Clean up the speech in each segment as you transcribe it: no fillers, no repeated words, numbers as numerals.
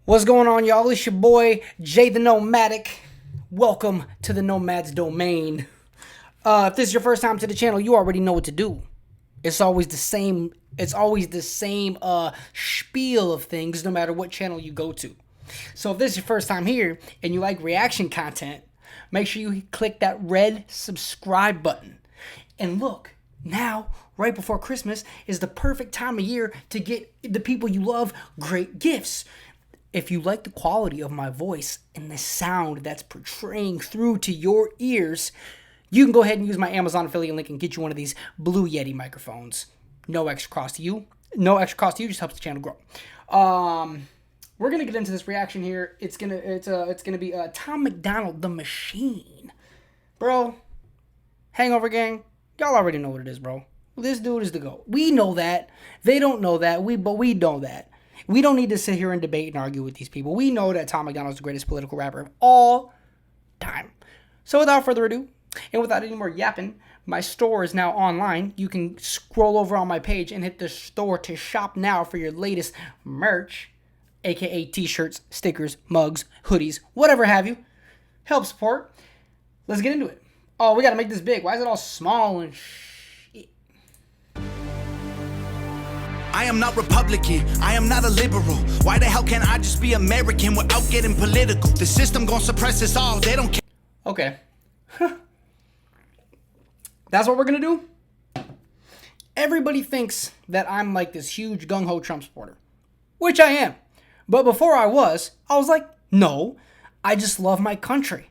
What's going on, y'all? It's your boy, Jay the Nomadic. Welcome to the Nomad's Domain. If this is your first time to the channel, you already know what to do. It's always the same. It's always the same spiel of things, no matter what channel you go to. So if this is your first time here and you like reaction content, make sure you click that red subscribe button. And look, now, right before Christmas, is the perfect time of year to get the people you love great gifts. If you like the quality of my voice and the sound that's portraying through to your ears, you can go ahead and use my Amazon affiliate link and get you one of these Blue Yeti microphones. No extra cost to you. No extra cost to you. Just helps the channel grow. We're gonna get into this reaction here. It's gonna be Tom Macdonald, the Machine, bro. Hangover Gang. Y'all already know what it is, bro. This dude is the GOAT. We know that. They don't know that. But we know that. We don't need to sit here and debate and argue with these people. We know that Tom Macdonald is the greatest political rapper of all time. So without further ado, and without any more yapping, my store is now online. You can scroll over on my page and hit the store to shop now for your latest merch, aka t-shirts, stickers, mugs, hoodies, whatever have you. Help support. Let's get into it. Oh, we got to make this big. Why is it all small and shit? I am not Republican, I am not a liberal. Why the hell can't I just be American without getting political? The system gonna suppress us all, they don't care. Okay. That's what we're gonna do? Everybody thinks that I'm like this huge gung-ho Trump supporter, which I am. But before I was like, no, I just love my country.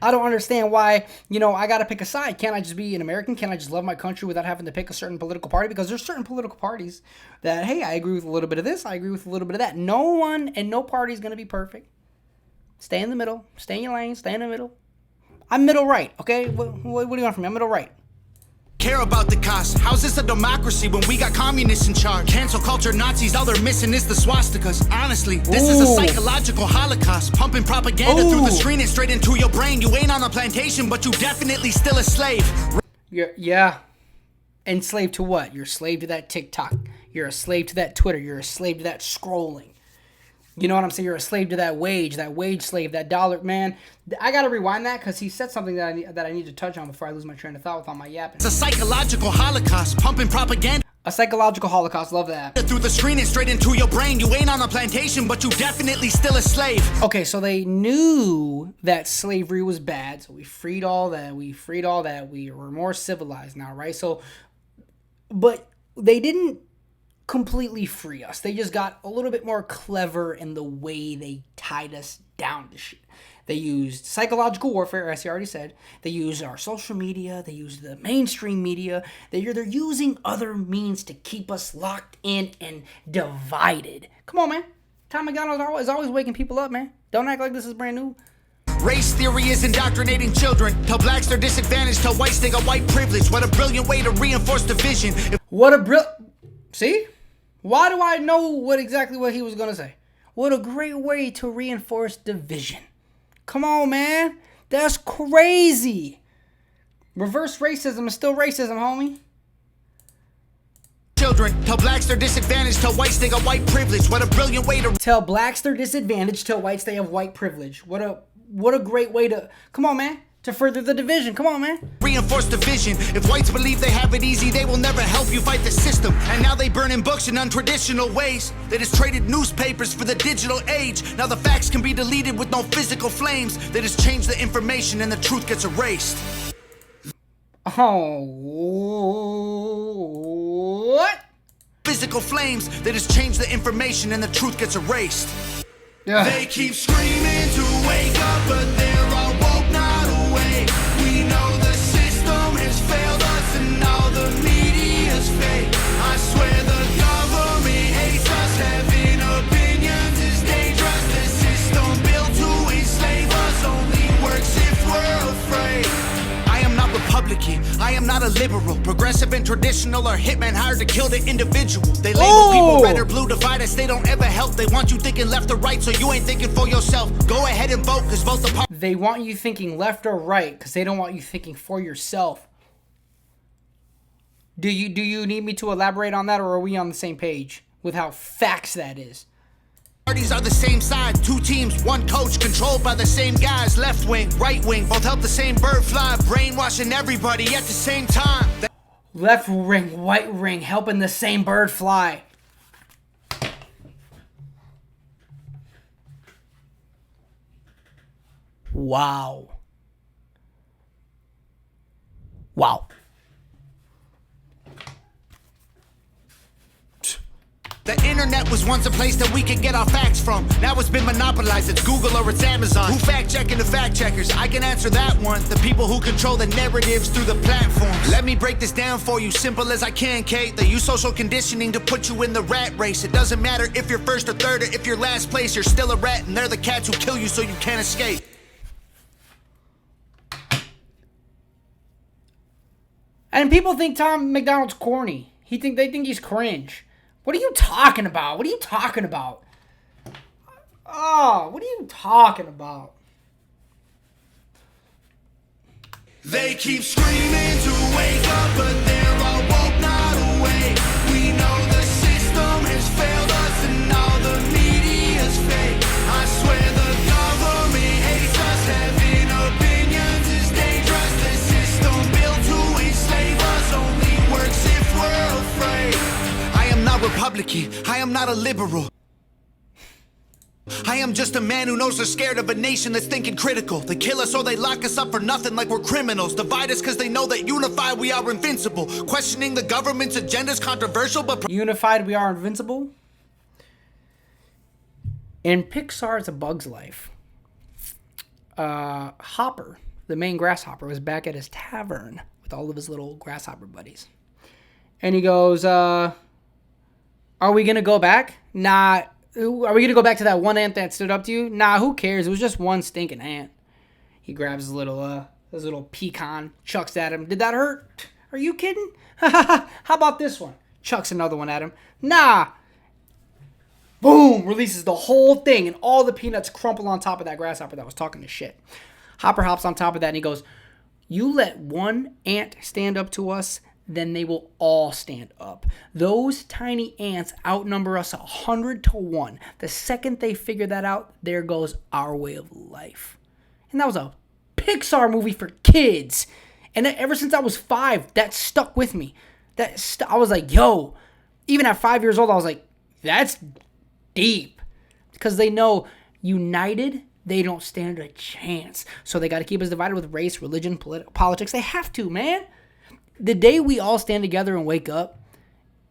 I don't understand why, I got to pick a side. Can't I just be an American? Can't I just love my country without having to pick a certain political party? Because there's certain political parties that, hey, I agree with a little bit of this. I agree with a little bit of that. No one and no party is going to be perfect. Stay in the middle. Stay in your lane. Stay in the middle. I'm middle right, okay? What do you want from me? I'm middle right. Care about the cost. How's this a democracy when we got communists in charge? Cancel culture Nazis, all they're missing is the swastikas. Honestly, this is a psychological holocaust. Pumping propaganda through the screen and straight into your brain. You ain't on a plantation, but you definitely still a slave. Yeah. Enslaved to what? You're a slave to that TikTok. You're a slave to that Twitter. You're a slave to that scrolling. You know what I'm saying? You're a slave to that wage slave, that dollar, man. I gotta rewind that because he said something that I need to touch on before I lose my train of thought with all my yapping. It's a psychological holocaust, pumping propaganda. A psychological holocaust, love that. Through the screen and straight into your brain. You ain't on a plantation, but you definitely still a slave. Okay, so they knew that slavery was bad, so we freed all that. We were more civilized now, right? So, but they didn't completely free us. They just got a little bit more clever in the way they tied us down to shit. They used psychological warfare, as I already said. They used our social media. They used the mainstream media. They're using other means to keep us locked in and divided. Come on, man. Tom Macdonald is always waking people up, man. Don't act like this is brand new. Race theory is indoctrinating children. Tell blacks they're disadvantaged. Tell whites they got white privilege. What a brilliant way to reinforce division. See? Why do I know exactly what he was going to say? What a great way to reinforce division. Come on, man. That's crazy. Reverse racism is still racism, homie. Children, tell blacks they're disadvantaged. Tell whites they got white privilege. What a brilliant way to... Tell blacks they're disadvantaged. Tell whites they have white privilege. What a great way to... Come on, man. To further the division. Come on, man. Reinforce division. If whites believe they have it easy, they will never help you fight the system. And now they burning books in untraditional ways. They just traded newspapers for the digital age. Now the facts can be deleted with no physical flames. They just change the information and the truth gets erased. Oh, what? Physical flames. They just change the information and the truth gets erased. Yeah. They keep screaming to wake up, but they're all woke, not awake. We know the system has failed us and all the media's fake. I swear the government hates us. Having opinions is dangerous. The system built to enslave us only works if we're afraid. I am not Republican, I am not a liberal. Progressive and traditional are hitmen hired to kill the individual. They label people red or blue, divide us, they don't ever help. They want you thinking left or right, so you ain't thinking for yourself. Go ahead and vote, cause vote the... They want you thinking left or right, because they don't want you thinking for yourself. Do you need me to elaborate on that, or are we on the same page with how facts that is? Parties are the same side, two teams, one coach, controlled by the same guys. Left wing, right wing, both help the same bird fly, brainwashing everybody at the same time. Left ring, right ring, helping the same bird fly. Wow. Wow. The internet was once a place that we could get our facts from. Now it's been monopolized. It's Google or it's Amazon. Who fact-checking the fact-checkers? I can answer that one. The people who control the narratives through the platforms. Let me break this down for you, simple as I can, Kate. They use social conditioning to put you in the rat race. It doesn't matter if you're first or third or if you're last place. You're still a rat, and they're the cats who kill you so you can't escape. And people think Tom Macdonald's corny. They think he's cringe. What are you talking about? What are you talking about? Oh, what are you talking about? They keep screaming to wake up, but they're all woke, not awake. We know the system has failed us and all the media's fake. I swear the government hates us. Having opinions is dangerous. The system built to enslave us only works if we're afraid. I am not Republican. I am not a liberal. I am just a man who knows they're scared of a nation that's thinking critical. They kill us or they lock us up for nothing like we're criminals. Divide us because they know that unified we are invincible. Questioning the government's agenda is controversial, but Unified, we are invincible. In Pixar's A Bug's Life, Hopper, the main grasshopper, was back at his tavern with all of his little grasshopper buddies. And he goes, are we going to go back? Nah. Are we going to go back to that one ant that stood up to you? Nah, who cares? It was just one stinking ant. He grabs his little pecan, chucks at him. Did that hurt? Are you kidding? How about this one? Chucks another one at him. Nah. Boom! Releases the whole thing, and all the peanuts crumple on top of that grasshopper that was talking to shit. Hopper hops on top of that, and he goes, you let one ant stand up to us, then they will all stand up. Those tiny ants outnumber us 100 to 1. The second they figure that out, there goes our way of life. And that was a Pixar movie for kids. And ever since I was 5, that stuck with me. I was like, yo. Even at 5 years old, I was like, that's deep. Because they know united, they don't stand a chance. So they got to keep us divided with race, religion, politics. They have to, man. The day we all stand together and wake up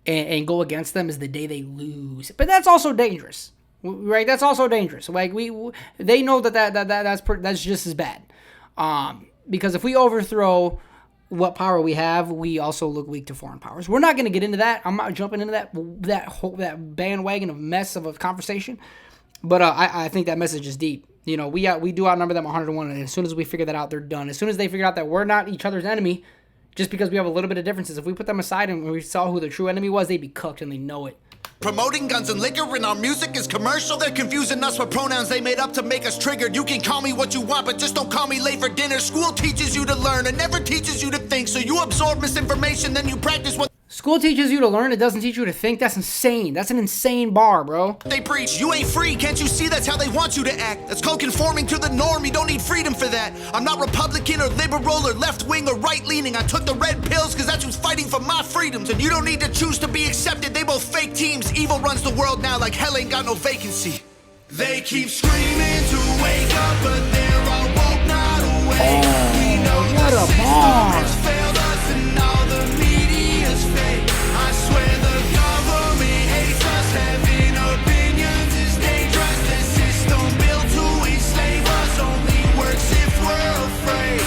and go against them is the day they lose. But that's also dangerous, right? That's also dangerous. Like they know that's just as bad. Because if we overthrow what power we have, we also look weak to foreign powers. We're not going to get into that. I'm not jumping into that bandwagon of mess of a conversation. But I think that message is deep. You know, we do outnumber them 100 to 1. And as soon as we figure that out, they're done. As soon as they figure out that we're not each other's enemy, just because we have a little bit of differences, if we put them aside and we saw who the true enemy was, they'd be cooked, and they know it. Promoting guns and liquor and our music is commercial. They're confusing us with pronouns they made up to make us triggered. You can call me what you want, but just don't call me late for dinner. School teaches you to learn and never teaches you to think. So you absorb misinformation, then you practice what School teaches you to learn, it doesn't teach you to think. That's insane. That's an insane bar, bro. they preach. You ain't free, can't you see that's how they want you to act? That's called conforming to the norm, you don't need freedom for that. I'm not Republican or liberal or left-wing or right-leaning. I took the red pills because that's who's fighting for my freedoms. And you don't need to choose to be accepted, they both fake teams. Evil runs the world now like hell ain't got no vacancy. They keep screaming to wake up, but they're all woke, not awake. We know what the a system bar. has failed us and all the media's fake. I swear the government hates us. Having opinions is dangerous. The system built to enslave us only works if we're afraid.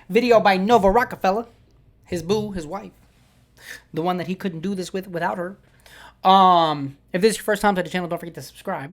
Video by Nova Rockefeller, his boo, his wife, the one that he couldn't do this with without her. If this is your first time to the channel, don't forget to subscribe.